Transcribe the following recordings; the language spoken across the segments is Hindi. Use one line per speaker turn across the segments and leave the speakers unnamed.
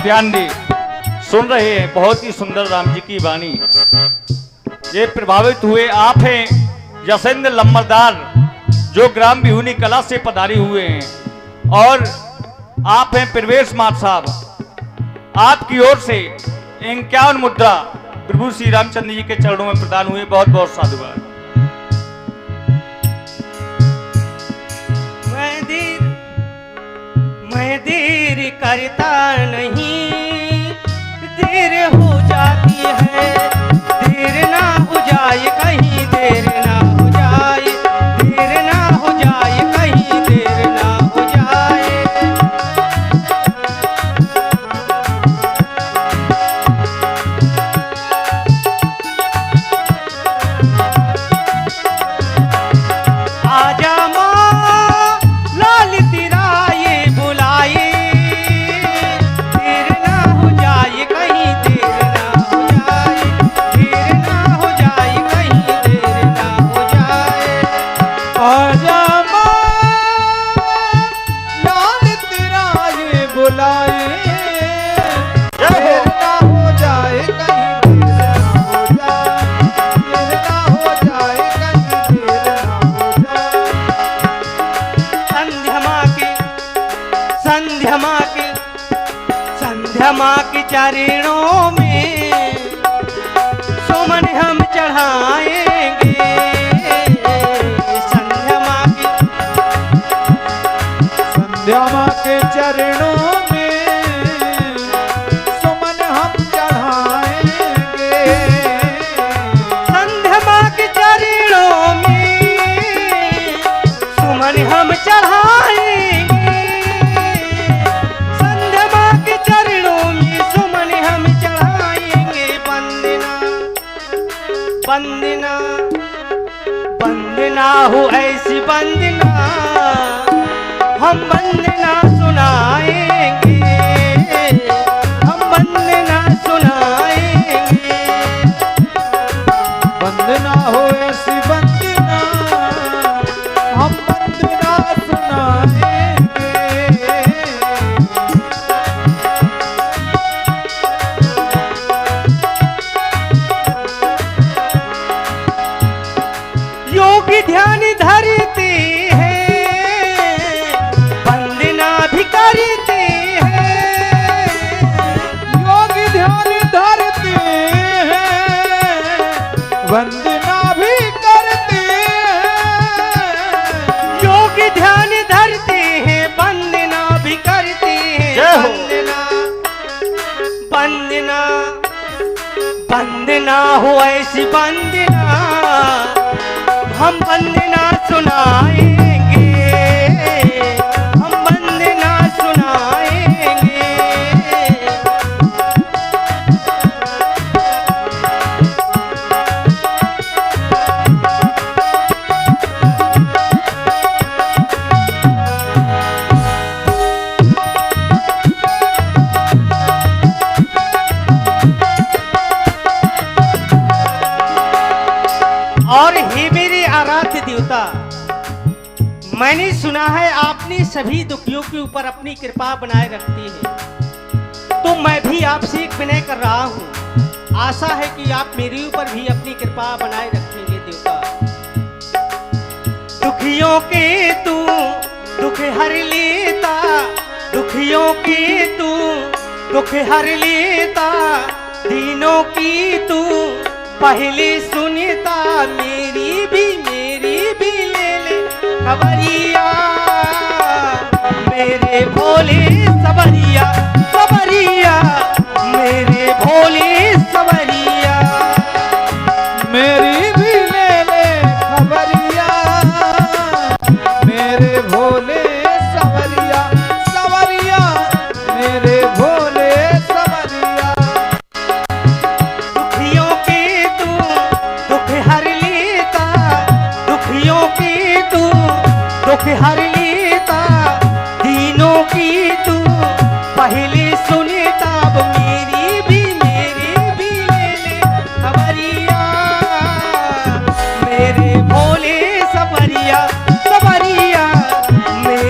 ध्यान दे, सुन रहे हैं बहुत ही सुंदर राम जी की वाणी। ये प्रभावित हुए आप हैं यशेंद्र लम्बरदार, जो ग्राम बिहुनी कला से पधारे हुए हैं, और आप हैं प्रवेश मात साहब। आपकी ओर से 51 मुद्रा प्रभु श्री रामचंद्र जी के चरणों में प्रदान हुए। बहुत बहुत साधुवाद।
मैं देर करता नहीं, देर हो जाती है, देर ना हो जाए कहीं, देर ना हो जाए, देर ना हो जाए कहीं, देर ना हो जाए। आजा माँ लाल तेरा ये बुलाए, देर ना हो जाए कहीं, देर ना हो जाए, देर ना हो जाए कहीं, देर ना हो जाए।
आजा माँ लाल तेरा ये बुलाए, देर ना हो जाए कहीं, देर ना हो जाए, देर ना हो जाए कहीं, देर ना हो जाए।
संध्या माँ के चरणों में सुमन हम चढ़ाएंगे। संध्या माँ
के चरणों में सुमन हम चढ़ाएंगे।
संध्या माँ के चरणों में सुमन हम चढ़ाएंगे। संध्या माँ के चरणों में सुमन हम चढ़ाएंगे। वंदना वंदना वंदना हो ऐसी वंदना, हम वंदना सुनाएंगे, हम वंदना सुनाएंगे।
वंदना हो ऐसी वंदना, हम वंदना सुनाएंगे।
योगी ध्यान धरते हैं, वंदना भी करते हैं।
योगी ध्यान धरते हैं, वंदना भी करते हैं।
योगी ध्यान धरते हैं, वंदना भी करते हैं।
जय हो।
वंदना वंदना हो ऐसी वंदना, हम वंदना सुनाएंगे, हम वंदना सुनाएंगे। और हे मेरे आराध्य देवता, मैंने सुना है आपने सभी दुखियों के ऊपर अपनी कृपा बनाए रखती है, तो मैं भी आपसे एक विनय कर रहा हूँ। आशा है कि आप मेरे ऊपर भी अपनी कृपा बनाए रखेंगे देवता। दुखियों के तू दुख हर लेता, दुखियों के तू दुख हर लेता, दीनों की तू पहले सुनता। मेरी भी ले ले खबरिया, मेरे भोले सबरिया सबरिया, मेरे भोले सबरिया।
मेरी भी ले ले खबरिया, मेरे भोले सवरिया सवरिया, मेरे भोले सवरिया।
दुखियों के तू दुख हर लेता, दुखियों के तू दुख हर लेता, दीनों की तू पहले सुनता। अब मेरी भी ले ले खबरिया, मेरे भोले सबरिया सबरिया, मेरे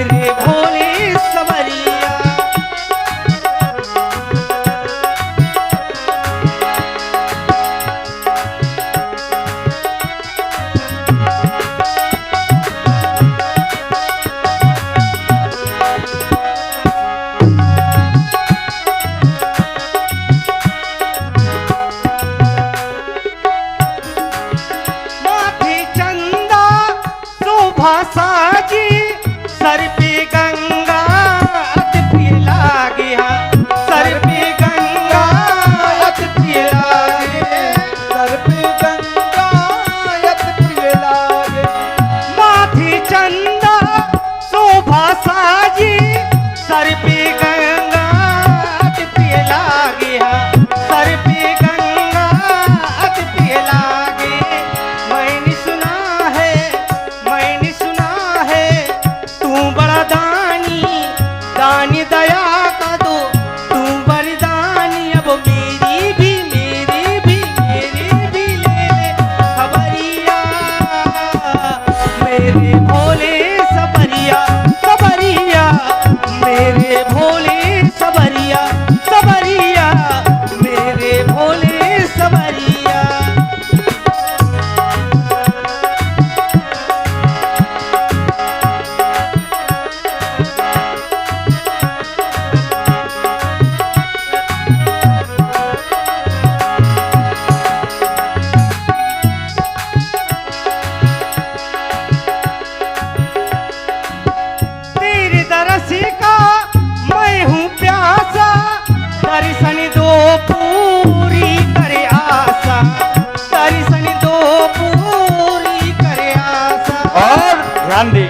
ध्यान दे,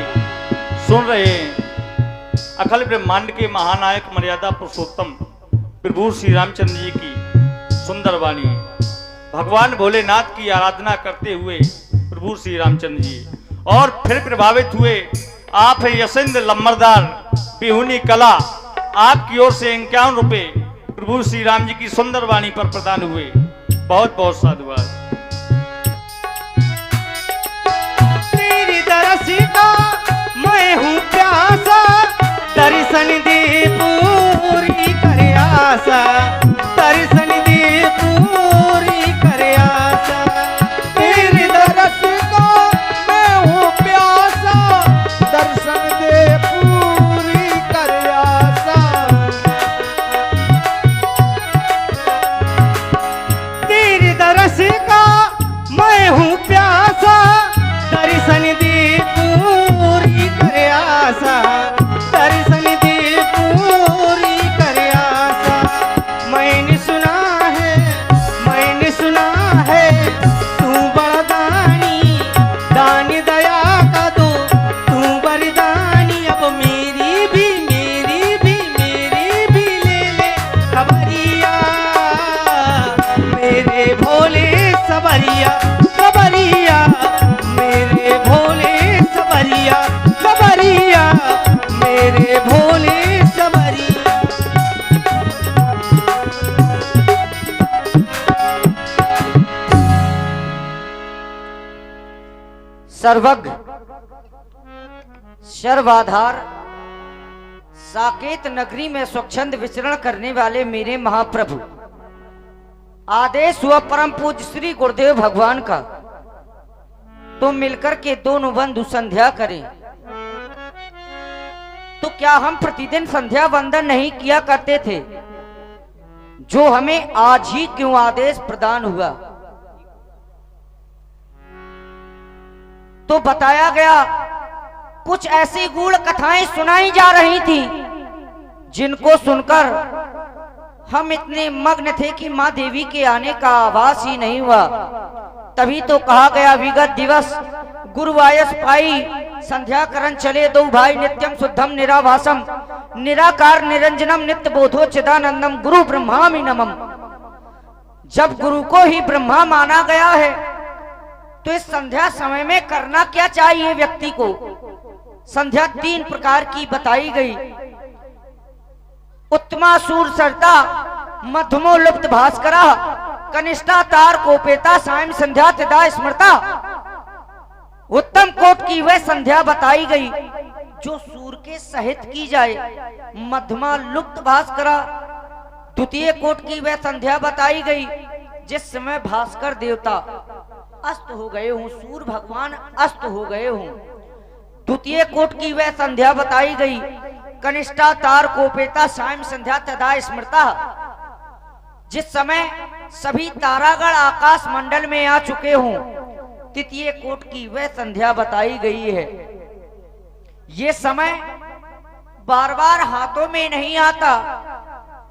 सुन रहे हैं अखिल ब्रह्मांड के महानायक मर्यादा पुरुषोत्तम प्रभु श्री रामचंद्र जी की सुंदर वाणी। भगवान भोलेनाथ की आराधना करते हुए प्रभु श्री रामचंद्र जी और फिर प्रभावित हुए आप है यशेंद्र लम्बरदार बिहुनी कला, आपकी ओर से 51 रुपए प्रभु श्री राम जी की सुंदर वाणी पर प्रदान हुए। बहुत बहुत साधुवाद।
तेरी दरस का मैं हूँ प्यासा, दर्शन दे पूरी करे आशा, दर्शन दे पूरी करे आशा।
तेरी दरस का मैं हूँ प्यासा, दर्शन दे पूरी कर आशा।
तेरी दरस का मैं हूँ प्यासा, दर्शन दे पूरी करे आशा, दर्शन दे पूरी करे आशा। मैंने सुना है तू बड़ा दानी, दान दया का दो तू बरदानी। अब मेरी भी ले ले खबरिया, मेरे भोले सबरिया सबरिया, मेरे भोले सबरिया सबरिया, मेरे भोले सबरिया।
सर्वज्ञ सर्वाधार साकेत नगरी में स्वच्छंद विचरण करने वाले मेरे महाप्रभु, आदेश हुआ परम पूज्य श्री गुरुदेव भगवान का, तो मिलकर के दोनों बंधु संध्या करें। तो क्या हम प्रतिदिन संध्या वंदन नहीं किया करते थे, जो हमें आज ही क्यों आदेश प्रदान हुआ? तो बताया गया कुछ ऐसी गूढ़ कथाएं सुनाई जा रही थी, जिनको सुनकर हम इतने मग्न थे कि मां देवी के आने का आभास ही नहीं हुआ। तभी तो कहा गया विगत दिवस गुरु आयस पाई, संध्या करन चले दो भाई, नित्यम शुद्धम निराभासम निराकार निरंजनम नित्य बोधो चिदानंदम गुरु ब्रह्मामि नमम। जब गुरु को ही ब्रह्मा माना गया है, तो इस संध्या समय में करना क्या चाहिए व्यक्ति को? संध्या 3 प्रकार की बताई गई। उत्तमा सूर सरता, मध्यमो लुप्त भास्करा, कनिष्ठा तार कोपेता, सायं संध्या तिदा स्मृता। उत्तम कोट की वह संध्या बताई गई जो सूर के सहित की जाए। मध्यमा लुप्त भास्करा, द्वितीय कोट की वह संध्या बताई गई जिस समय भास्कर देवता अस्त हो गए हूं, सूर भगवान अस्त हो गए हूं। द्वितीय कोट की वह संध्या बताई गई कनिष्ठा तार कोपेता, सायं संध्या तदा स्मृता, जिस समय सभी तारागण आकाश मंडल में आ चुके हों। तृतीय कोट की वह संध्या बताई गई है। ये समय बार बार हाथों में नहीं आता,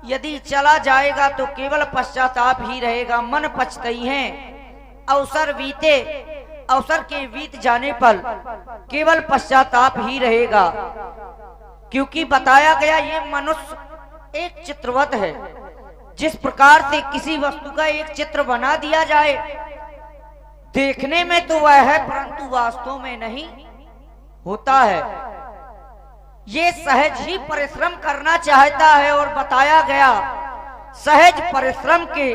यदि चला जाएगा तो केवल पश्चाताप ही रहेगा। मन पछताई है, अवसर बीते, अवसर के बीत जाने पर केवल पश्चाताप ही रहेगा। क्योंकि बताया गया ये मनुष्य एक चित्रवत है। जिस प्रकार से किसी वस्तु का एक चित्र बना दिया जाए, देखने में तो वह है परंतु वास्तव में नहीं होता है। ये सहज ही परिश्रम करना चाहता है और बताया गया सहज परिश्रम के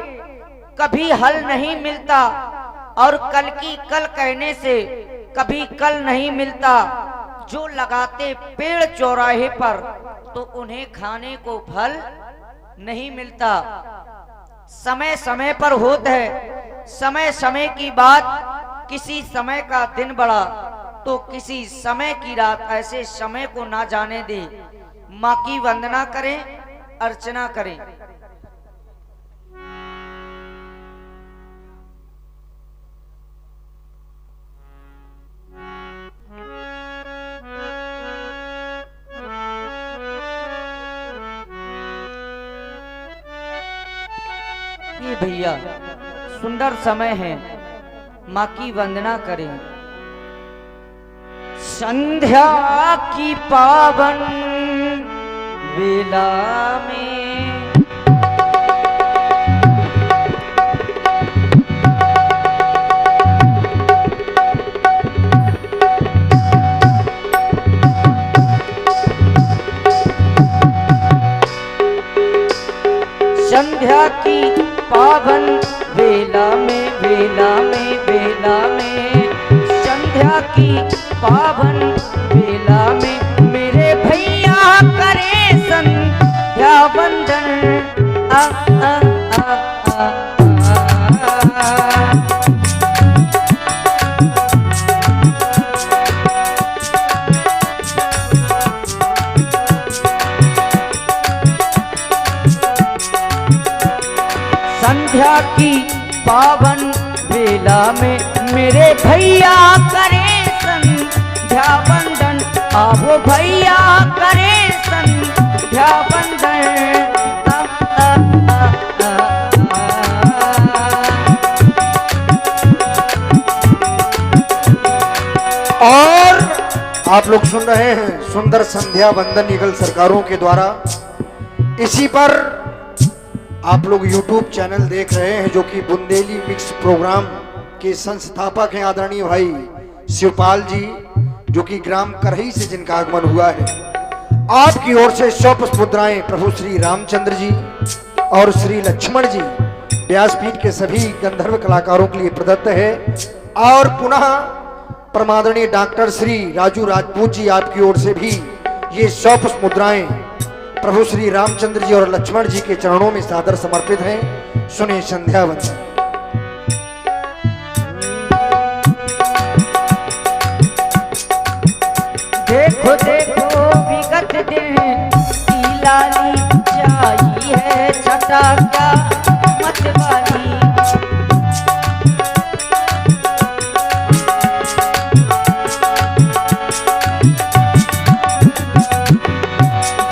कभी हल नहीं मिलता और कल की कल कहने से कभी कल नहीं मिलता। जो लगाते पेड़ चौराहे पर तो उन्हें खाने को फल नहीं मिलता। समय समय पर होता है, समय समय की बात। किसी समय का दिन बड़ा तो किसी समय की रात, ऐसे समय को ना जाने दे। माँ की वंदना करें, अर्चना करें। ये भैया सुंदर समय है, माँ की वंदना करें। संध्या की पावन बेला में संध्या की पावन बेला में संध्या की पावन बेला में मेरे भैया करे संध्या वंदन आ, आ, आ, आ, आ। संध्या की पावन बेला में मेरे भैया करे संध्या वंदन आओ भैया करे संध्या वंदन
और आप लोग सुन रहे हैं सुंदर संध्या वंदन युगल सरकारों के द्वारा। इसी पर आप लोग YouTube चैनल देख रहे हैं जो कि बुंदेली मिक्स प्रोग्राम के संस्थापक हैं आदरणीय भाई शिवपाल जी, जो कि ग्राम करही से जिनका आगमन हुआ है। आपकी ओर से 100 पुष्प मुद्राएं प्रभु श्री रामचंद्र जी और श्री लक्ष्मण जी व्यासपीठ के सभी गंधर्व कलाकारों के लिए प्रदत्त है। और पुनः परमादरणीय डॉक्टर श्री राजू राजपूत जी आपकी ओर से भी ये 100 पुष्प मुद्राएं प्रभु श्री रामचंद्र जी और लक्ष्मण जी के चरणों में सादर समर्पित हैं। सुने संध्या वंदन।
देखो देखो विगत दिन की लाली चाहिए है छटा क्या मतवाली।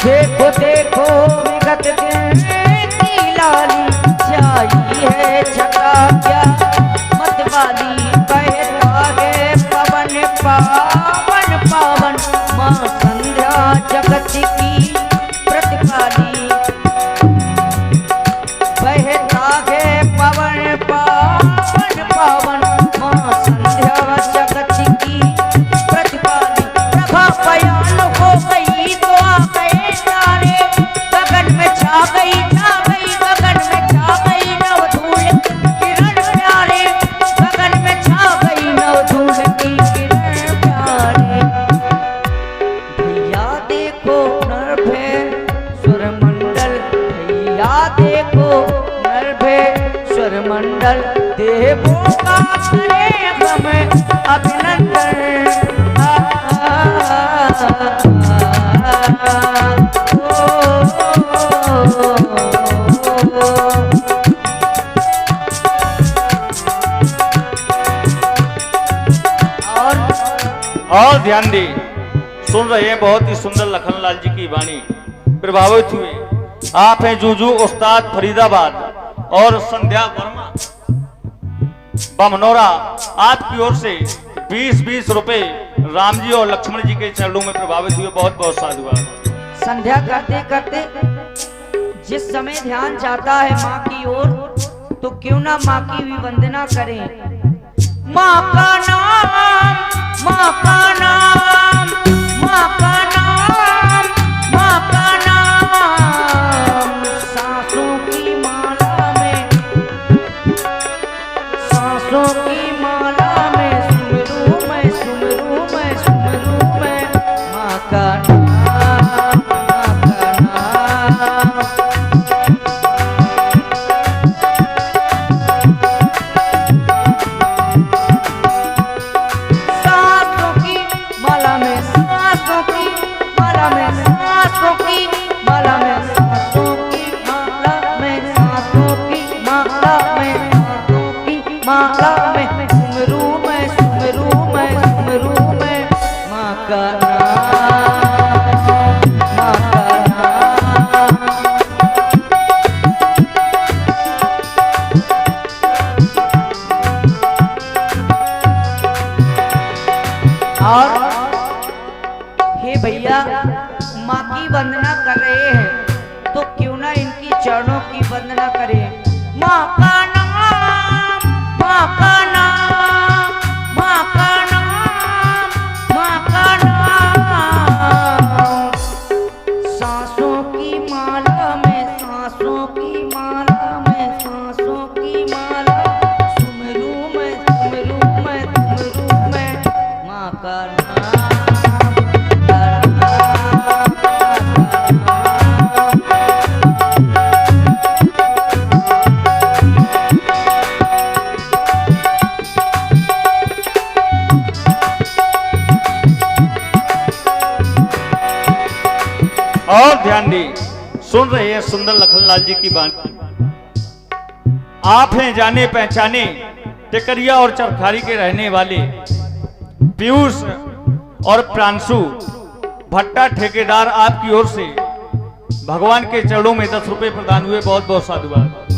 देखो देखो विगत दिन की लाली चाहिए है छटा क्या मतवाली। बहता है पवन पावन पावन माँ संध्या जगत की प्रतिपाली। बहता है पवन पावन पावन माँ संध्या जगत की प्रतिपाली। प्रभा बयान हो गई तो आ गए तारे गगन में छा गई गगन में छा गई नव धूल किरण प्यारे। गगन में छा गई नव धूल की किरण प्यारे। भैया देखो नरभय स्वर मंडल भैया देखो नरभय स्वर मंडल देवों का करे हमें अभिनंदन।
और ध्यान दे, सुन रहे हैं बहुत ही सुंदर लखनलाल जी की वाणी। प्रभावित हुए आप हैं जूजू उस्ताद फरीदाबाद और संध्या वर्मा बमनौरा। आपकी ओर से 20-20 रुपए राम जी और लक्ष्मण जी के चरणों में प्रभावित हुए। बहुत बहुत साधुवाद।
संध्या करते करते जिस समय ध्यान जाता है माँ की ओर, तो क्यों ना माँ की भी वंदना करें। माँ का नाम माँ का नाम माँ का नाम माँ का नाम सांसों की माला में सांसों की माला में सुमरू मैं सुमरू मैं सुमरू मैं माँ का नाम माँ का नाम। सांसों की माला में सांसों की माला में सांसों की माला में सांसों की माला में सांसों की माला में सांसों की माला में सुमरू मैं सुमरू मैं सुमरू मैं माँ का नाम माँ का नाम। और माँ की वंदना कर रहे हैं तो क्यों ना इनकी चरणों की वंदना करें। माँ का नाम, माँ का नाम, माँ का नाम, माँ का नाम, सांसों की माला में, सांसों की माला में, सांसों की माला, सुमरू मैं, सुमरू मैं, सुमरू मैं, माँ का नाम।
और ध्यान दी, सुन रहे हैं सुंदर लखनलाल जी की बात। आप हैं जाने पहचाने टेकरिया और चरखारी के रहने वाले पीयूष और प्रांशु भट्टा ठेकेदार। आपकी ओर से भगवान के चरणों में 10 रुपए प्रदान हुए। बहुत बहुत साधुवाद।